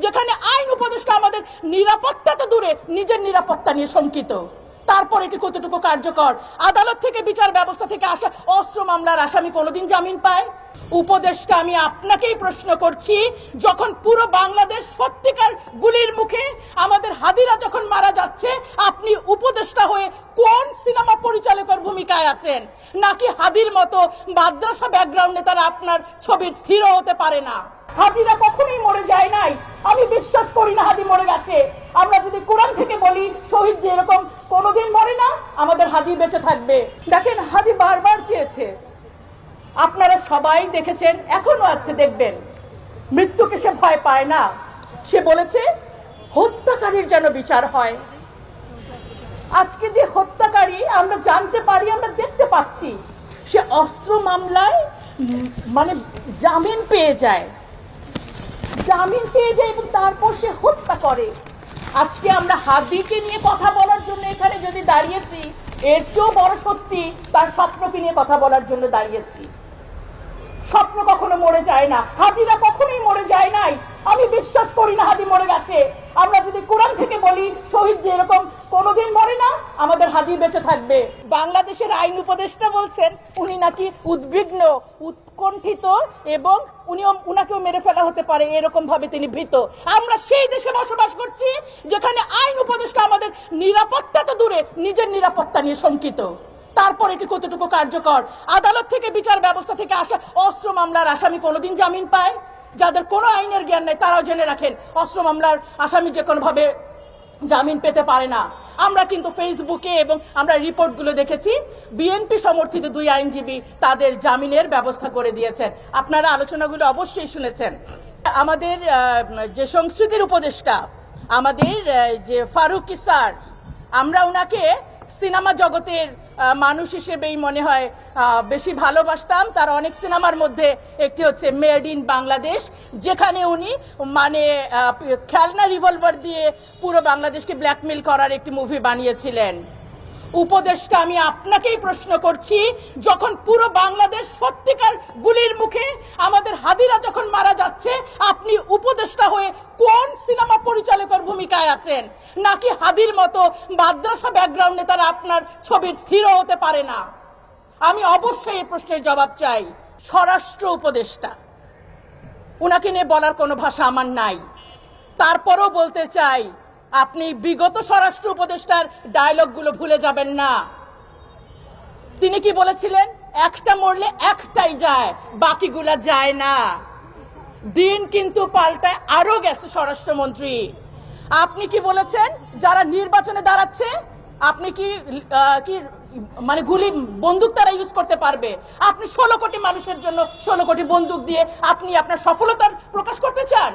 যেখানে আইন উপদেষ্টা আমাদের নিরাপত্তা তো দূরে নিজের নিরাপত্তা নিয়ে শঙ্কিত। তারপর এটি কতটুকু কার্যকর? আদালত থেকে বিচার ব্যবস্থা থেকে আসা অস্ত্র মামলার আসামি কোনোদিন জামিন পায়? উপদেষ্টা, আমি আপনাকেই প্রশ্ন করছি, যখন পুরো বাংলাদেশ সত্যিকার গুলির মুখে, আমাদের হাদিরা যখন মারা যাচ্ছে, আপনি উপদেষ্টা হয়ে কোন সিনেমা পরিচালকের ভূমিকায় আছেন? নাকি হাদির মতো মাদ্রাসা ব্যাকগ্রাউন্ডে তারা আপনার ছবির হিরো হতে পারে না? হাদিরা কখনোই মরে যায় নাই, আমি বিশ্বাস করি না হাদি মরে গেছে। আমরা যদি কোরআন থেকে বলি শহীদ যে এরকম কোনোদিন মরে না, আমাদের হাদি বেঁচে থাকবে। দেখেন, হাদি বারবার চেয়েছে, আপনারা সবাই দেখেছেন, এখনো আছে, দেখবেন, মৃত্যুকে সে ভয় পায় না। সে বলেছে হত্যাকারীর যেন বিচার হয়। আজকে যে হত্যাকারী আমরা জানতে পারি, আমরা দেখতে পাচ্ছি, সে অস্ত্র মামলায় মানে জামিন পেয়ে যায় এবং তারপর সে হত্যা করে। আজকে আমরা হাদিকে নিয়ে কথা বলার জন্য এখানে যদি দাঁড়িয়েছি, এর চেয়েও বড় সত্যি তার স্বপ্নকে নিয়ে কথা বলার জন্য দাঁড়িয়েছি। স্বপ্ন কখনো মরে যায় না, হাদিরা কখনোই মরে যায় নাই, আমি বিশ্বাস করি না হাদি মরে গেছে। আমরা যদি কোরআন থেকে বলি শহীদ যে এরকম কোনোদিন মরে না, আমাদের হাদি বেঁচে থাকবে। বাংলাদেশের আইন উপদেষ্টা বলছেন উনি নাকি উদ্বিগ্ন, উৎকণ্ঠিত, এবং উনাকেও মেরে ফেলা হতে পারে এরকম ভাবে তিনি ভীত। আমরা সেই দেশে বসবাস করছি যেখানে আইন উপদেষ্টা আমাদের নিরাপত্তা তো দূরে নিজের নিরাপত্তা নিয়ে শঙ্কিত। তারপর এটি কতটুকু কার্যকর? আদালত থেকে বিচার ব্যবস্থা থেকে আসা অস্ত্র মামলার আসামি কোনোদিন জামিন পায়? যাদের কোনো আইনের জ্ঞান নাই তারাও জেনে রাখেন, অস্ত্র মামলার আসামি যে কোনো ভাবে জামিন পেতে পারে না। আমরা কিন্তু ফেসবুকে এবং আমরা রিপোর্টগুলো দেখেছি, বিএনপি সমর্থিত 2 আইনজীবী তাদের জামিনের ব্যবস্থা করে দিয়েছেন। আপনারা আলোচনাগুলো অবশ্যই শুনেছেন। আমাদের যে সংস্কৃতির উপদেষ্টা, আমাদের যে ফারুকী স্যার, আমরা ওনাকে সিনেমা জগতের মানুষ হিসেবেই মনে হয় বেশি ভালোবাসতাম। তার অনেক সিনেমার মধ্যে একটি হচ্ছে মেড ইন বাংলাদেশ, যেখানে উনি মানে খেলনা রিভলভার দিয়ে পুরো বাংলাদেশকে ব্ল্যাকমেল করার একটি মুভি বানিয়েছিলেন। উপদেষ্টা, আমি আপনাকেই প্রশ্ন করছি, যখন পুরো বাংলাদেশ সত্যিকার গুলির মুখে, আমাদের হাদিরা যখন মারা যাচ্ছে, আপনি উপদেষ্টা হয়ে কোন সিনেমা পরিচালকের ভূমিকায় আছেন? নাকি হাদির মতো মাদ্রাসা ব্যাকগ্রাউন্ডে তারা আপনার ছবির হিরো হতে পারে না? আমি অবশ্যই এই প্রশ্নের জবাব চাই। স্বরাষ্ট্র উপদেষ্টা, উনাকে নিয়ে বলার কোনো ভাষা আমার নাই। তারপরও বলতে চাই, আপনি বিগত স্বরাষ্ট্র উপদেষ্টার ডায়লগগুলো ভুলে যাবেন না। তিনি কি বলেছিলেন? একটা মরলে একটাই যায়, বাকিগুলা যায় না। দিন কিন্তু পাল্টায়, আরো গেছে স্বরাষ্ট্রমন্ত্রী। আপনি কি বলেছেন? যারা নির্বাচনে দাঁড়াচ্ছে, আপনি কি মানে গুলি বন্দুক তারা ইউজ করতে পারবে? আপনি 16 কোটি মানুষের জন্য 16 কোটি বন্দুক দিয়ে আপনি আপনার সফলতার প্রকাশ করতে চান?